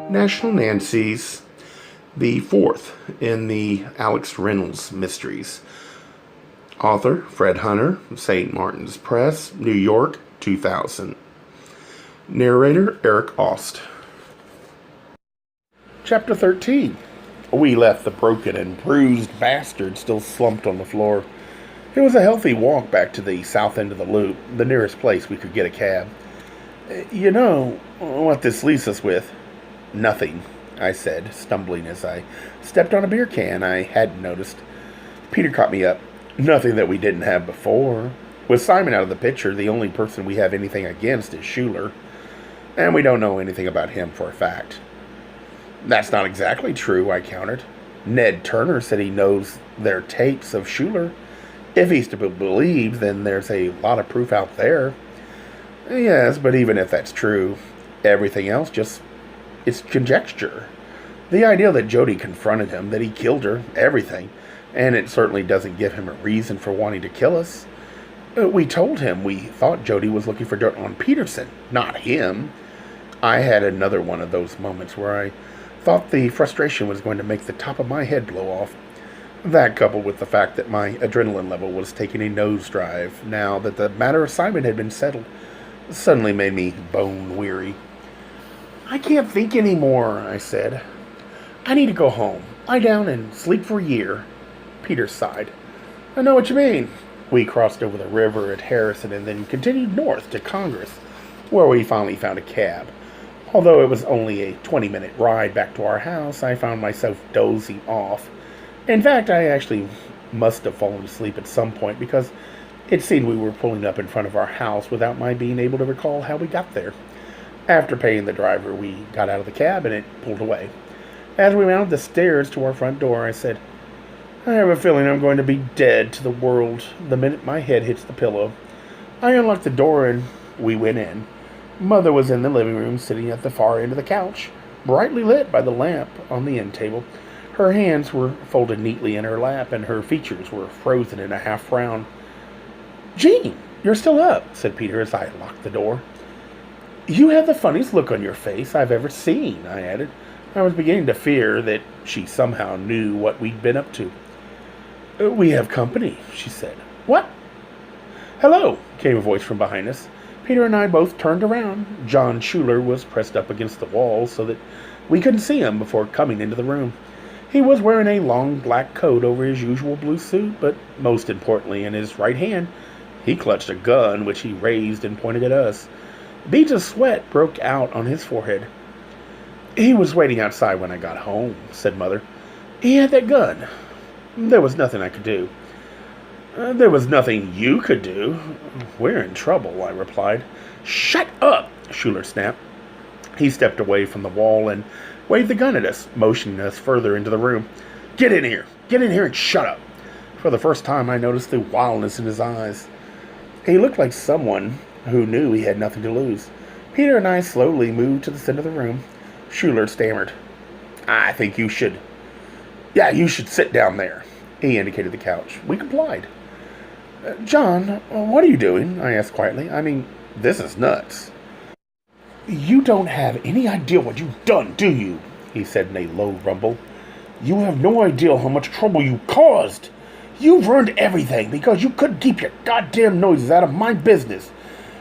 National Nancy's, the fourth in the Alex Reynolds Mysteries. Author Fred Hunter, St. Martin's Press, New York, 2000. Narrator Eric Aust. Chapter 13. We left the broken and bruised bastard still slumped on the floor. It was a healthy walk back to the south end of the loop, the nearest place we could get a cab. You know what this leaves us with? Nothing, I said, stumbling as I stepped on a beer can I hadn't noticed. Peter caught me up. Nothing that we didn't have before. With Simon out of the picture, the only person we have anything against is Schuler. And we don't know anything about him for a fact. That's not exactly true, I countered. Ned Turner said he knows their tapes of Schuler. If he's to be believed, then there's a lot of proof out there. Yes, but even if that's true, everything else it's conjecture. The idea that Jody confronted him, that he killed her, everything, and it certainly doesn't give him a reason for wanting to kill us. We told him we thought Jody was looking for dirt on Peterson, not him. I had another one of those moments where I thought the frustration was going to make the top of my head blow off. That, coupled with the fact that my adrenaline level was taking a nosedive now that the matter of Simon had been settled, suddenly made me bone weary. I can't think anymore, I said. I need to go home, lie down, and sleep for a year. Peter sighed. I know what you mean. We crossed over the river at Harrison and then continued north to Congress, where we finally found a cab. Although it was only a 20-minute ride back to our house, I found myself dozing off. In fact, I actually must have fallen asleep at some point because it seemed we were pulling up in front of our house without my being able to recall how we got there. After paying the driver, we got out of the cab and it pulled away. As we mounted the stairs to our front door, I said, I have a feeling I'm going to be dead to the world the minute my head hits the pillow. I unlocked the door and we went in. Mother was in the living room, sitting at the far end of the couch, brightly lit by the lamp on the end table. Her hands were folded neatly in her lap, and her features were frozen in a half-frown. Jean, you're still up, said Peter as I locked the door. You have the funniest look on your face I've ever seen, I added. I was beginning to fear that she somehow knew what we'd been up to. We have company, she said. What? Hello, came a voice from behind us. Peter and I both turned around. John Schuler was pressed up against the wall so that we couldn't see him before coming into the room. He was wearing a long black coat over his usual blue suit, but most importantly, in his right hand, he clutched a gun which he raised and pointed at us. Beads of sweat broke out on his forehead. He was waiting outside when I got home, said Mother. He had that gun. There was nothing I could do. There was nothing you could do. We're in trouble, I replied. Shut up, Schuler snapped. He stepped away from the wall and waved the gun at us, motioning us further into the room. Get in here and shut up. For the first time, I noticed the wildness in his eyes. He looked like someone who knew he had nothing to lose. Peter and I slowly moved to the center of the room. Schuler stammered. I think you should sit down there. He indicated the couch. We complied. John, what are you doing? I asked quietly. I mean, this is nuts. You don't have any idea what you've done, do you? He said in a low rumble. You have no idea how much trouble you caused. You've ruined everything because you couldn't keep your goddamn noses out of my business.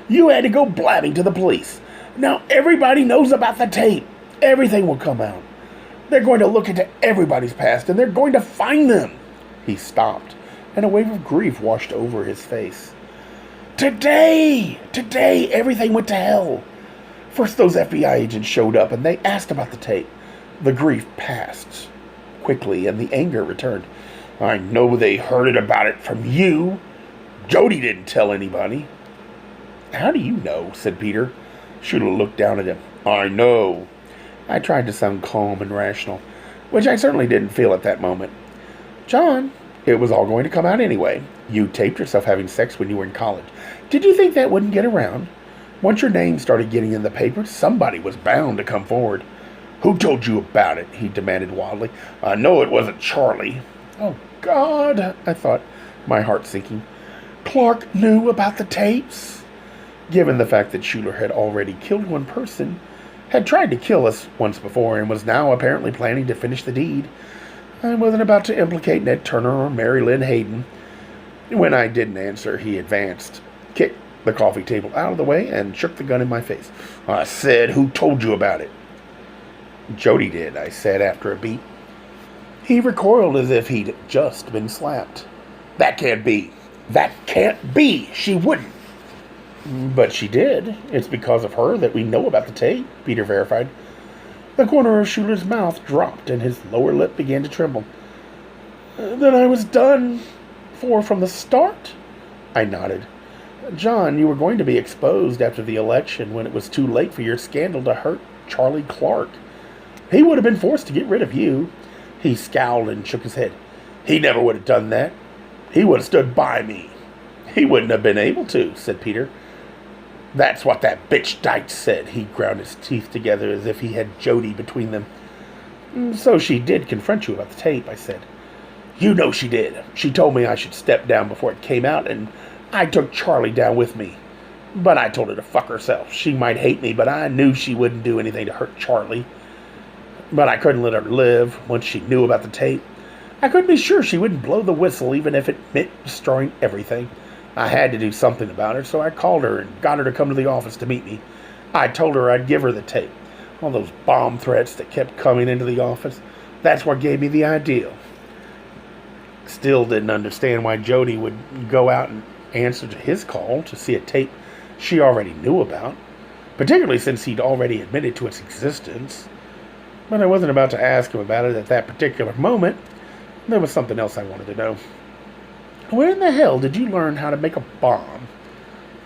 You had to go blabbing to the police. Now everybody knows about the tape. Everything will come out. They're going to look into everybody's past and they're going to find them. He stopped, and a wave of grief washed over his face. Today, everything went to hell. First, those FBI agents showed up and they asked about the tape. The grief passed quickly and the anger returned. I know they heard about it from you. Jody didn't tell anybody. How do you know? Said Peter. Schuler looked down at him. I know. I tried to sound calm and rational, which I certainly didn't feel at that moment. John, it was all going to come out anyway. You taped yourself having sex when you were in college. Did you think that wouldn't get around? Once your name started getting in the papers, somebody was bound to come forward. Who told you about it? He demanded wildly. I know it wasn't Charlie. Oh, God, I thought, my heart sinking. Clark knew about the tapes? Given the fact that Schuler had already killed one person, had tried to kill us once before and was now apparently planning to finish the deed. I wasn't about to implicate Ned Turner or Mary Lynn Hayden. When I didn't answer, he advanced, kicked the coffee table out of the way, and shook the gun in my face. I said, "Who told you about it?" "Jody did," I said after a beat. He recoiled as if he'd just been slapped. "That can't be. That can't be. She wouldn't." "But she did. It's because of her that we know about the tape," Peter verified. The corner of Schuler's mouth dropped and his lower lip began to tremble. "Then I was done for from the start?" I nodded. "John, you were going to be exposed after the election when it was too late for your scandal to hurt Charlie Clark. He would have been forced to get rid of you." He scowled and shook his head. "He never would have done that. He would have stood by me." "He wouldn't have been able to," said Peter. "That's what that bitch Deitch said." He ground his teeth together as if he had Jody between them. "So she did confront you about the tape," I said. "You know she did. She told me I should step down before it came out, and I took Charlie down with me. But I told her to fuck herself. She might hate me, but I knew she wouldn't do anything to hurt Charlie. But I couldn't let her live once she knew about the tape. I couldn't be sure she wouldn't blow the whistle even if it meant destroying everything. I had to do something about it, so I called her and got her to come to the office to meet me. I told her I'd give her the tape. All those bomb threats that kept coming into the office, that's what gave me the idea." Still didn't understand why Jody would go out and answer to his call to see a tape she already knew about, particularly since he'd already admitted to its existence. But I wasn't about to ask him about it at that particular moment. There was something else I wanted to know. "Where in the hell did you learn how to make a bomb?"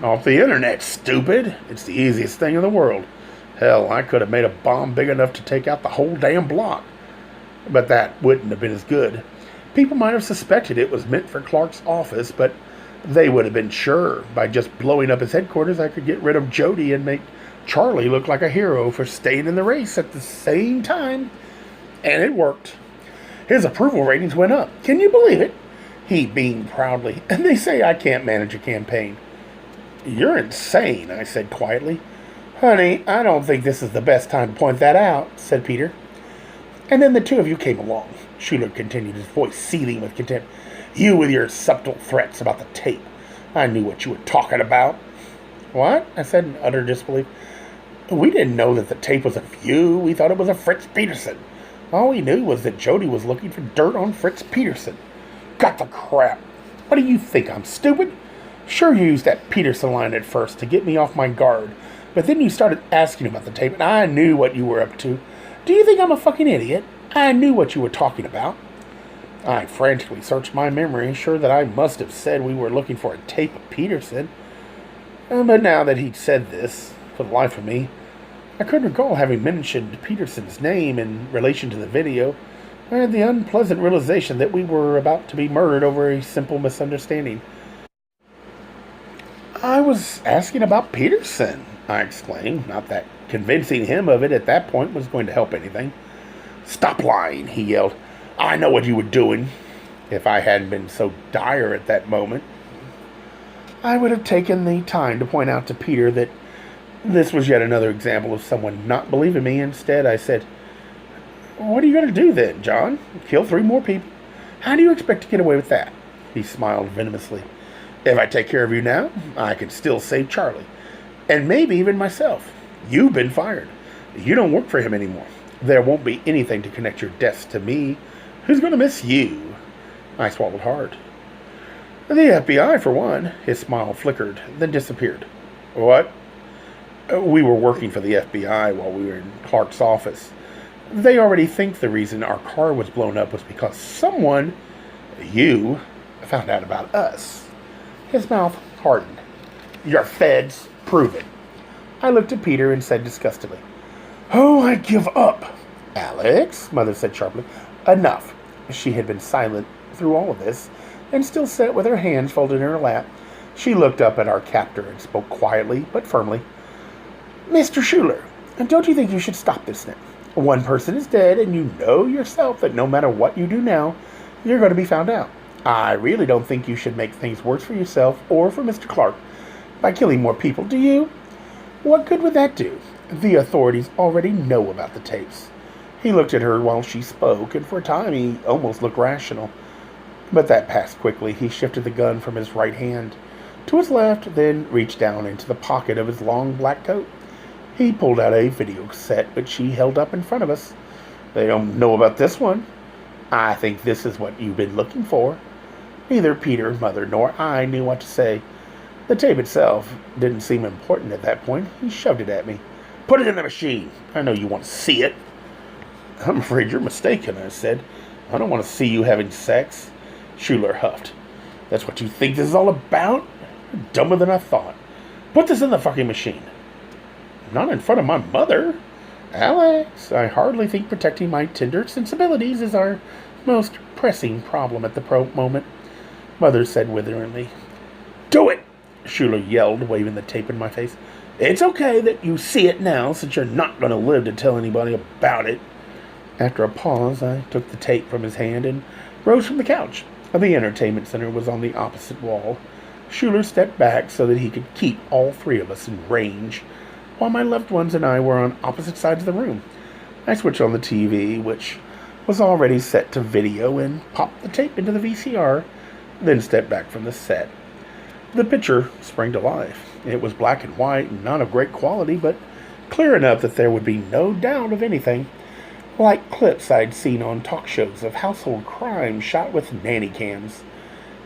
"Off the internet, stupid. It's the easiest thing in the world. Hell, I could have made a bomb big enough to take out the whole damn block. But that wouldn't have been as good. People might have suspected it was meant for Clark's office, but they would have been sure by just blowing up his headquarters I could get rid of Jody and make Charlie look like a hero for staying in the race at the same time. And it worked. His approval ratings went up. Can you believe it?" He beamed proudly. "And they say I can't manage a campaign." "You're insane," I said quietly. "Honey, I don't think this is the best time to point that out," said Peter. "And then the two of you came along," Schuler continued, his voice seething with contempt. "You with your subtle threats about the tape. I knew what you were talking about." "What?" I said in utter disbelief. "We didn't know that the tape was of you. We thought it was of Fritz Peterson. All we knew was that Jody was looking for dirt on Fritz Peterson." "Got the crap. What do you think, I'm stupid? Sure, you used that Peterson line at first to get me off my guard, but then you started asking about the tape, and I knew what you were up to. Do you think I'm a fucking idiot? I knew what you were talking about." I frantically searched my memory, sure that I must have said we were looking for a tape of Peterson. But now that he'd said this, for the life of me, I couldn't recall having mentioned Peterson's name in relation to the video. I had the unpleasant realization that we were about to be murdered over a simple misunderstanding. "I was asking about Peterson," I exclaimed, not that convincing him of it at that point was going to help anything. "Stop lying," he yelled. "I know what you were doing." If I hadn't been so dire at that moment, I would have taken the time to point out to Peter that this was yet another example of someone not believing me. Instead, I said, "What are you going to do then, John? Kill 3 more people? How do you expect to get away with that?" He smiled venomously. "If I take care of you now, I can still save Charlie. And maybe even myself. You've been fired. You don't work for him anymore. There won't be anything to connect your deaths to me. Who's going to miss you?" I swallowed hard. "The FBI, for one." His smile flickered, then disappeared. "What?" "We were working for the FBI while we were in Clark's office. They already think the reason our car was blown up was because someone, you, found out about us." His mouth hardened. "Your feds, prove it." I looked at Peter and said disgustedly, "Oh, I give up." "Alex," Mother said sharply, "enough." She had been silent through all of this, and still sat with her hands folded in her lap. She looked up at our captor and spoke quietly but firmly. "Mr. Schuler, don't you think you should stop this now? One person is dead, and you know yourself that no matter what you do now, you're going to be found out. I really don't think you should make things worse for yourself or for Mr. Clark by killing more people, do you?" What good would that do? The authorities already know about the tapes. He looked at her while she spoke, and for a time he almost looked rational. But that passed quickly. He shifted the gun from his right hand to his left, then reached down into the pocket of his long black coat. He pulled out a video cassette, which he held up in front of us. They don't know about this one. I think this is what you've been looking for. Neither Peter, Mother, nor I knew what to say. The tape itself didn't seem important at that point. He shoved it at me. Put it in the machine. I know you want to see it. I'm afraid you're mistaken, I said. I don't want to see you having sex. Schuler huffed. That's what you think this is all about? You're dumber than I thought. Put this in the fucking machine. Not in front of my mother. Alex, I hardly think protecting my tender sensibilities is our most pressing problem at the moment. Mother said witheringly. Do it! Schuler yelled, waving the tape in my face. It's okay that you see it now, since you're not going to live to tell anybody about it. After a pause, I took the tape from his hand and rose from the couch. The entertainment center was on the opposite wall. Schuler stepped back so that he could keep all three of us in range, while my loved ones and I were on opposite sides of the room. I switched on the TV, which was already set to video, and popped the tape into the VCR, then stepped back from the set. The picture sprang to life. It was black and white and not of great quality, but clear enough that there would be no doubt of anything. Like clips I'd seen on talk shows of household crime shot with nanny cams.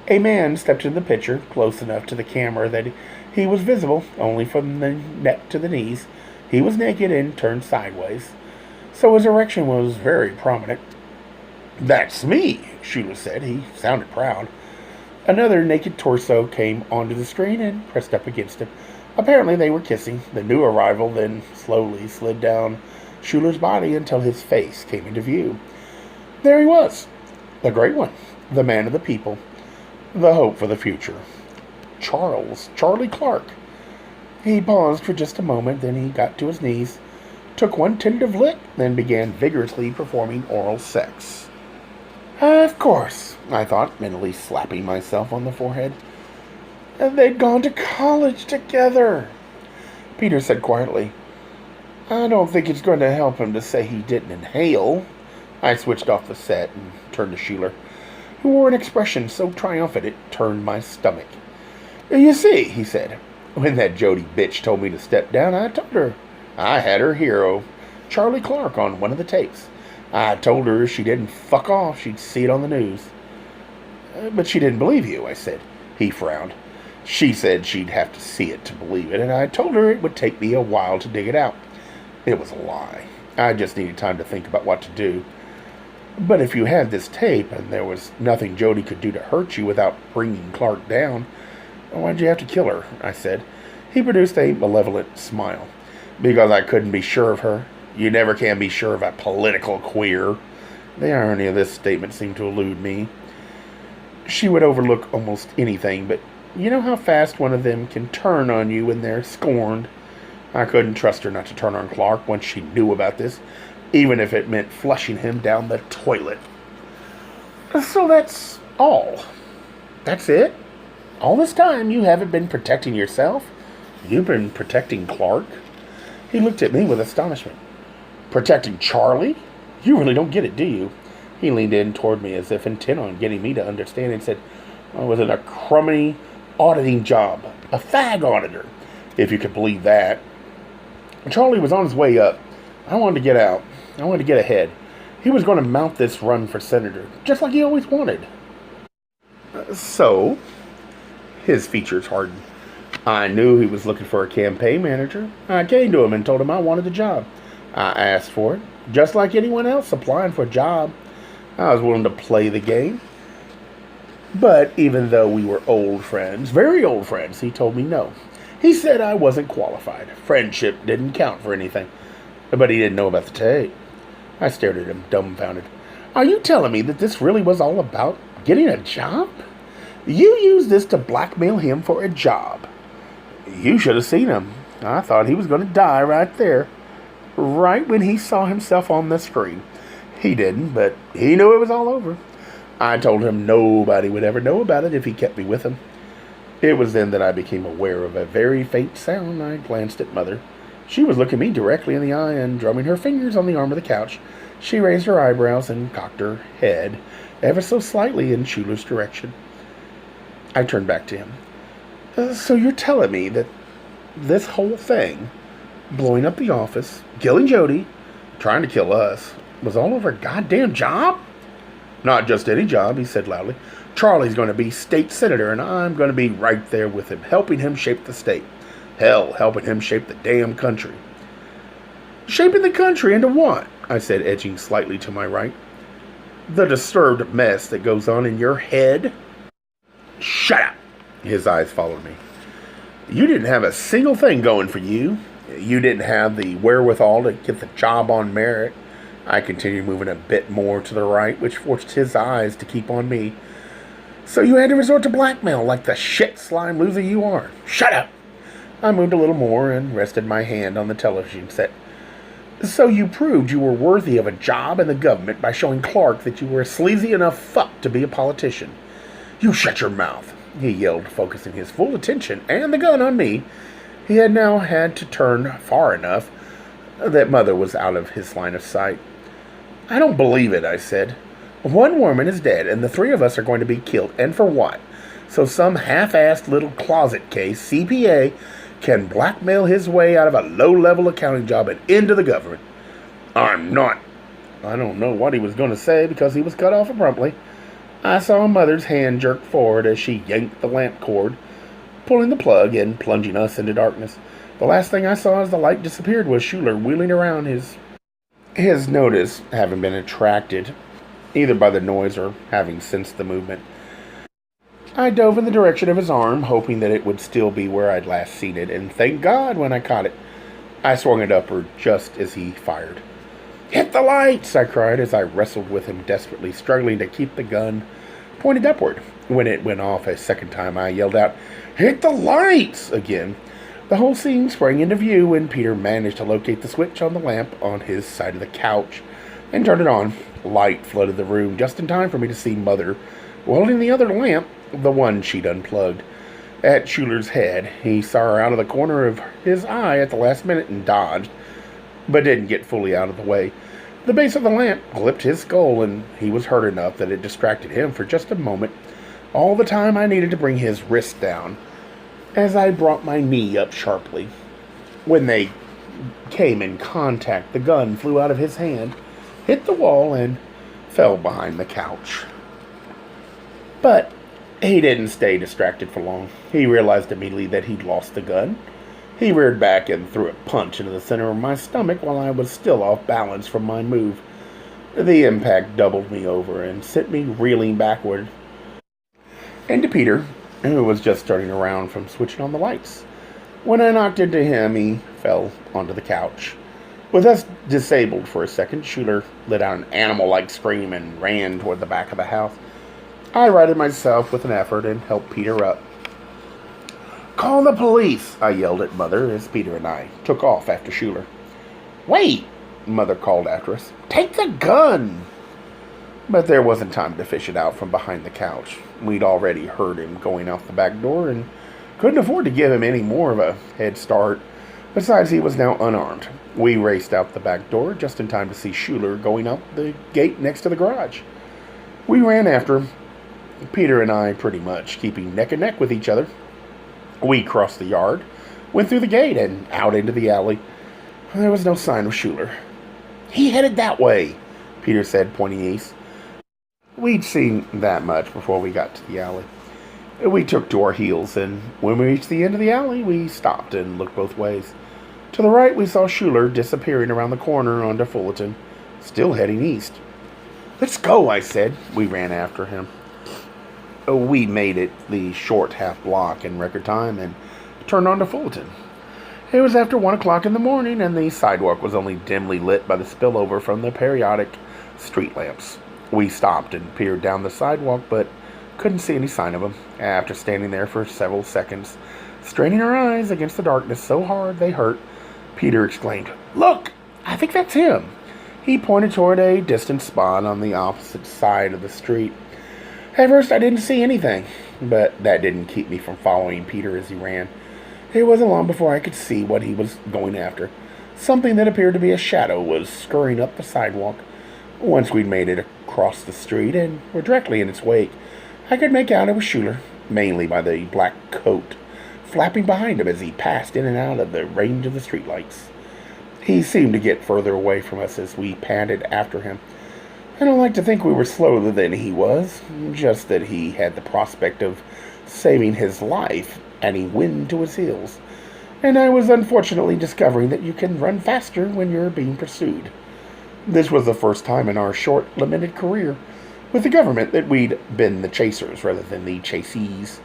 A man stepped into the picture, close enough to the camera that he was visible only from the neck to the knees. He was naked and turned sideways, so his erection was very prominent. That's me, Sheila said. He sounded proud. Another naked torso came onto the screen and pressed up against him. Apparently they were kissing. The new arrival then slowly slid down Schuler's body until his face came into view. There he was, the great one, the man of the people, the hope for the future. Charlie Clark. He paused for just a moment, then he got to his knees, took one tentative lick, then began vigorously performing oral sex. Of course, I thought, mentally slapping myself on the forehead. They'd gone to college together. Peter said quietly, I don't think it's going to help him to say he didn't inhale. I switched off the set and turned to Sheila, who wore an expression so triumphant it turned my stomach. You see, he said, when that Jody bitch told me to step down, I told her I had her hero, Charlie Clark, on one of the tapes. I told her if she didn't fuck off, she'd see it on the news. But she didn't believe you, I said. He frowned. She said she'd have to see it to believe it, and I told her it would take me a while to dig it out. It was a lie. I just needed time to think about what to do. But if you had this tape, and there was nothing Jody could do to hurt you without bringing Clark down, why'd you have to kill her? I said. He produced a malevolent smile. Because I couldn't be sure of her. You never can be sure of a political queer. The irony of this statement seemed to elude me. She would overlook almost anything, but you know how fast one of them can turn on you when they're scorned. I couldn't trust her not to turn on Clark once she knew about this, even if it meant flushing him down the toilet. So that's all. That's it? All this time you haven't been protecting yourself? You've been protecting Clark? He looked at me with astonishment. Protecting Charlie? You really don't get it, do you? He leaned in toward me as if intent on getting me to understand and said, was it a crummy auditing job? A fag auditor, if you could believe that. Charlie was on his way up. I wanted to get out. I wanted to get ahead. He was going to mount this run for senator, just like he always wanted. So, his features hardened. I knew he was looking for a campaign manager. I came to him and told him I wanted the job. I asked for it, just like anyone else applying for a job. I was willing to play the game. But even though we were old friends, very old friends, he told me no. He said I wasn't qualified. Friendship didn't count for anything. But he didn't know about the tape. I stared at him, dumbfounded. Are you telling me that this really was all about getting a job? You used this to blackmail him for a job. You should have seen him. I thought he was going to die right there. Right when he saw himself on the screen. He didn't, but he knew it was all over. I told him nobody would ever know about it if he kept me with him. It was then that I became aware of a very faint sound. I glanced at Mother. She was looking me directly in the eye and drumming her fingers on the arm of the couch. She raised her eyebrows and cocked her head ever so slightly in Schuler's direction. I turned back to him. So you're telling me that this whole thing, blowing up the office, killing Jody, trying to kill us, was all over a goddamn job? Not just any job, he said loudly. Charlie's going to be state senator, and I'm going to be right there with him, helping him shape the state. Hell, helping him shape the damn country. Shaping the country into what? I said, edging slightly to my right. The disturbed mess that goes on in your head. Shut up! His eyes followed me. You didn't have a single thing going for you. You didn't have the wherewithal to get the job on merit. I continued moving a bit more to the right, which forced his eyes to keep on me. So you had to resort to blackmail like the shit slime loser you are. Shut up! I moved a little more and rested my hand on the television set. So you proved you were worthy of a job in the government by showing Clark that you were a sleazy enough fuck to be a politician. You shut your mouth, he yelled, focusing his full attention and the gun on me. He had now had to turn far enough that Mother was out of his line of sight. I don't believe it, I said. One woman is dead, and the three of us are going to be killed. And for what? So some half-assed little closet case, CPA, can blackmail his way out of a low-level accounting job and into the government. I'm not. I don't know what he was going to say because he was cut off abruptly. I saw Mother's hand jerk forward as she yanked the lamp cord, pulling the plug and plunging us into darkness. The last thing I saw as the light disappeared was Schuler wheeling around, his notice having been attracted either by the noise or having sensed the movement. I dove in the direction of his arm, hoping that it would still be where I'd last seen it, and thank God when I caught it. I swung it upward just as he fired. Hit the lights, I cried as I wrestled with him desperately, struggling to keep the gun pointed upward. When it went off a second time, I yelled out, Hit the lights! Again. The whole scene sprang into view when Peter managed to locate the switch on the lamp on his side of the couch and turned it on. Light flooded the room just in time for me to see Mother holding the other lamp, the one she'd unplugged, at Schuler's head. He saw her out of the corner of his eye at the last minute and dodged, but didn't get fully out of the way. The base of the lamp clipped his skull, and he was hurt enough that it distracted him for just a moment, all the time I needed to bring his wrist down, as I brought my knee up sharply. When they came in contact, the gun flew out of his hand, hit the wall, and fell behind the couch. But he didn't stay distracted for long. He realized immediately that he'd lost the gun. He reared back and threw a punch into the center of my stomach while I was still off balance from my move. The impact doubled me over and sent me reeling backward into Peter, who was just turning around from switching on the lights. When I knocked into him, he fell onto the couch. With us disabled for a second, Schuler let out an animal-like scream and ran toward the back of the house. I righted myself with an effort and helped Peter up. Call the police, I yelled at Mother as Peter and I took off after Schuler. Wait, Mother called after us. Take the gun! But there wasn't time to fish it out from behind the couch. We'd already heard him going out the back door and couldn't afford to give him any more of a head start. Besides, he was now unarmed. We raced out the back door just in time to see Schuler going out the gate next to the garage. We ran after him, Peter and I pretty much keeping neck and neck with each other. We crossed the yard, went through the gate, and out into the alley. There was no sign of Schuler. He headed that way, Peter said, pointing east. We'd seen that much before we got to the alley. We took to our heels, and when we reached the end of the alley, we stopped and looked both ways. To the right, we saw Schuler disappearing around the corner onto Fullerton, still heading east. Let's go, I said. We ran after him. We made it the short half block in record time and turned onto Fullerton. It was after 1 o'clock in the morning, and the sidewalk was only dimly lit by the spillover from the periodic street lamps. We stopped and peered down the sidewalk, but couldn't see any sign of him. After standing there for several seconds, straining our eyes against the darkness so hard they hurt, Peter exclaimed, Look! I think that's him! He pointed toward a distant spot on the opposite side of the street. At first, I didn't see anything. but that didn't keep me from following Peter as he ran. It wasn't long before I could see what he was going after. Something that appeared to be a shadow was scurrying up the sidewalk. Once we'd made it across the street and were directly in its wake, I could make out it was Schuler, mainly by the black coat flapping behind him as he passed in and out of the range of the streetlights. He seemed to get further away from us as we panted after him. I don't like to think we were slower than he was, just that he had the prospect of saving his life adding wind to his heels, and I was unfortunately discovering that you can run faster when you're being pursued. This was the first time in our short, limited career with the government that we'd been the chasers rather than the chasees.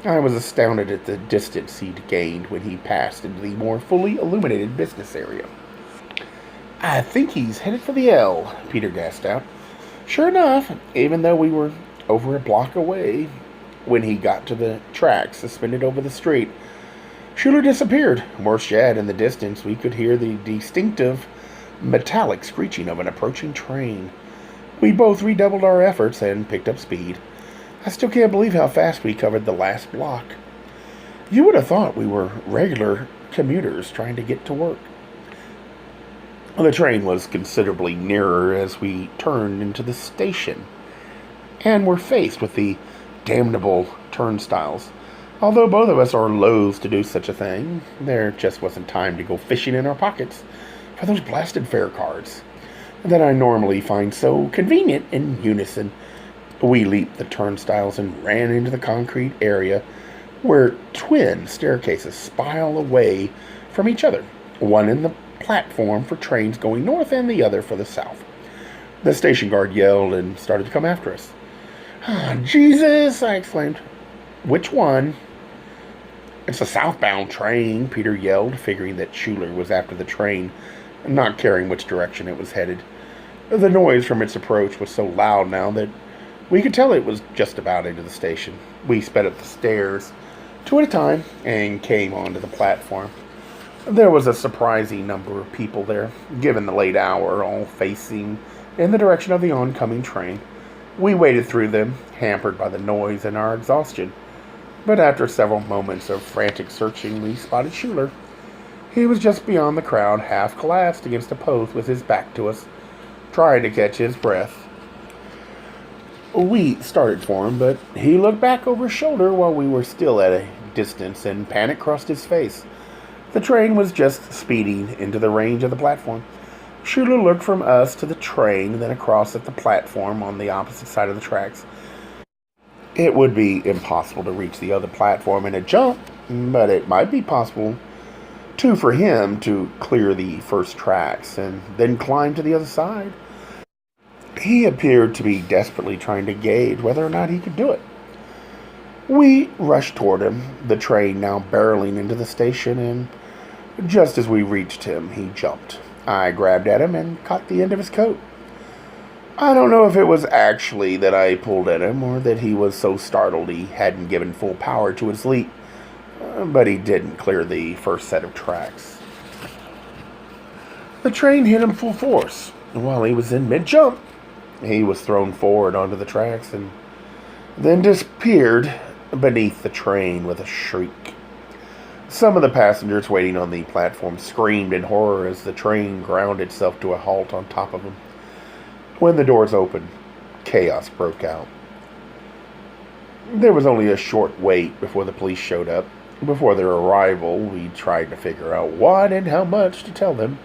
I was astounded at the distance he'd gained when he passed into the more fully illuminated business area. "I think he's headed for the L," Peter gasped out. Sure enough, even though we were over a block away, when he got to the tracks suspended over the street, Schuler disappeared. Worse yet, in the distance, we could hear the distinctive metallic screeching of an approaching train. We both redoubled our efforts and picked up speed. I still can't believe how fast we covered the last block. You would have thought we were regular commuters trying to get to work. The train was considerably nearer as we turned into the station, and were faced with the damnable turnstiles. Although both of us are loath to do such a thing, there just wasn't time to go fishing in our pockets for those blasted fare cards that I normally find so convenient in unison. We leaped the turnstiles and ran into the concrete area where twin staircases spiral away from each other, one in the platform for trains going north and the other for the south. The station guard yelled and started to come after us. "Ah, Jesus!" I exclaimed. "Which one?" "It's a southbound train," Peter yelled, figuring that Schuler was after the train, not caring which direction it was headed. The noise from its approach was so loud now that we could tell it was just about into the station. We sped up the stairs, two at a time, and came onto the platform. There was a surprising number of people there, given the late hour, all facing in the direction of the oncoming train. We waded through them, hampered by the noise and our exhaustion. But after several moments of frantic searching, we spotted Schuler. He was just beyond the crowd, half collapsed against a post with his back to us, trying to catch his breath. We started for him, but he looked back over his shoulder while we were still at a distance, and panic crossed his face. The train was just speeding into the range of the platform. Schuler looked from us to the train, then across at the platform on the opposite side of the tracks. It would be impossible to reach the other platform in a jump, but it might be possible, too, for him to clear the first tracks and then climb to the other side. He appeared to be desperately trying to gauge whether or not he could do it. We rushed toward him, the train now barreling into the station, and just as we reached him, he jumped. I grabbed at him and caught the end of his coat. I don't know if it was actually that I pulled at him or that he was so startled he hadn't given full power to his leap, but he didn't clear the first set of tracks. The train hit him full force. While he was in mid-jump, he was thrown forward onto the tracks and then disappeared beneath the train with a shriek. Some of the passengers waiting on the platform screamed in horror as the train ground itself to a halt on top of them. When the doors opened, chaos broke out. There was only a short wait before the police showed up. Before their arrival, we tried to figure out what and how much to tell them.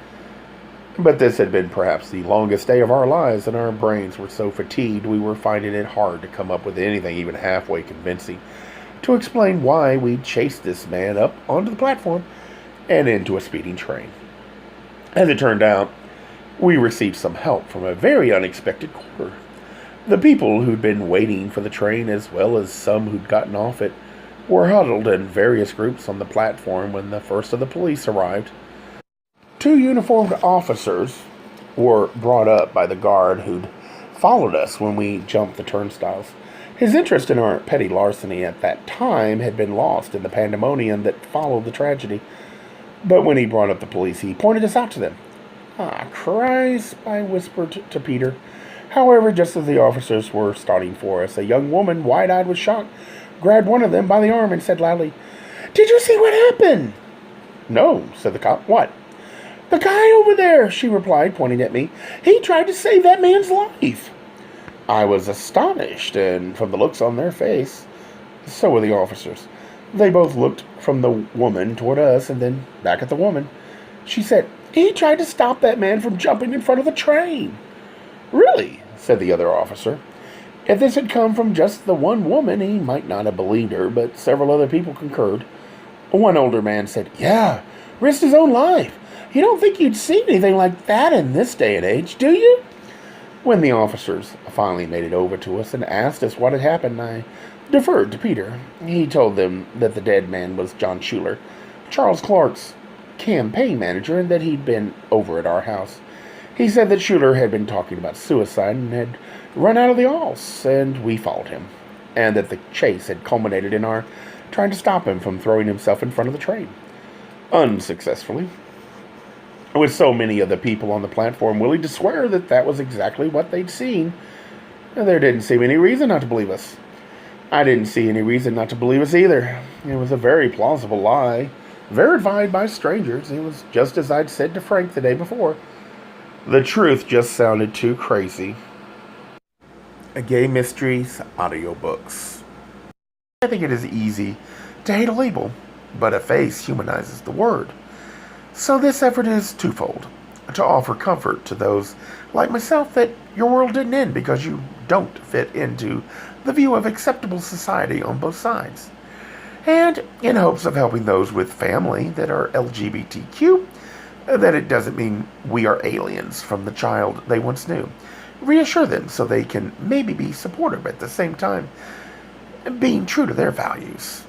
But this had been perhaps the longest day of our lives, and our brains were so fatigued we were finding it hard to come up with anything even halfway convincing to explain why we chased this man up onto the platform and into a speeding train. As it turned out, we received some help from a very unexpected quarter. The people who'd been waiting for the train, as well as some who'd gotten off it, were huddled in various groups on the platform when the first of the police arrived. Two uniformed officers were brought up by the guard who'd followed us when we jumped the turnstiles. His interest in our petty larceny at that time had been lost in the pandemonium that followed the tragedy. But when he brought up the police, he pointed us out to them. "Ah, Christ," I whispered to Peter. However, just as the officers were starting for us, a young woman, wide-eyed with shock, grabbed one of them by the arm and said loudly, "Did you see what happened?" "No," said the cop. "What?" "The guy over there," she replied, pointing at me. "He tried to save that man's life." I was astonished, and from the looks on their face, so were the officers. They both looked from the woman toward us and then back at the woman. She said, "He tried to stop that man from jumping in front of the train." "Really?" said the other officer. If this had come from just the one woman, he might not have believed her, but several other people concurred. One older man said, "Yeah, risked his own life. You don't think you'd see anything like that in this day and age, do you?" When the officers finally made it over to us and asked us what had happened, I deferred to Peter. He told them that the dead man was John Schuler, Charles Clark's campaign manager, and that he'd been over at our house. He said that Schuler had been talking about suicide and had run out of the halls, and we followed him, and that the chase had culminated in our trying to stop him from throwing himself in front of the train. Unsuccessfully. With so many of the people on the platform willing to swear that that was exactly what they'd seen, there didn't seem any reason not to believe us. I didn't see any reason not to believe us either. It was a very plausible lie, verified by strangers. It was just as I'd said to Frank the day before. The truth just sounded too crazy. Gay Mysteries audiobooks. I think it is easy to hate a label, but a face humanizes the word. So this effort is twofold. To offer comfort to those like myself that your world didn't end because you don't fit into the view of acceptable society on both sides. And in hopes of helping those with family that are LGBTQ, that it doesn't mean we are aliens from the child they once knew. Reassure them so they can maybe be supportive at the same time, being true to their values.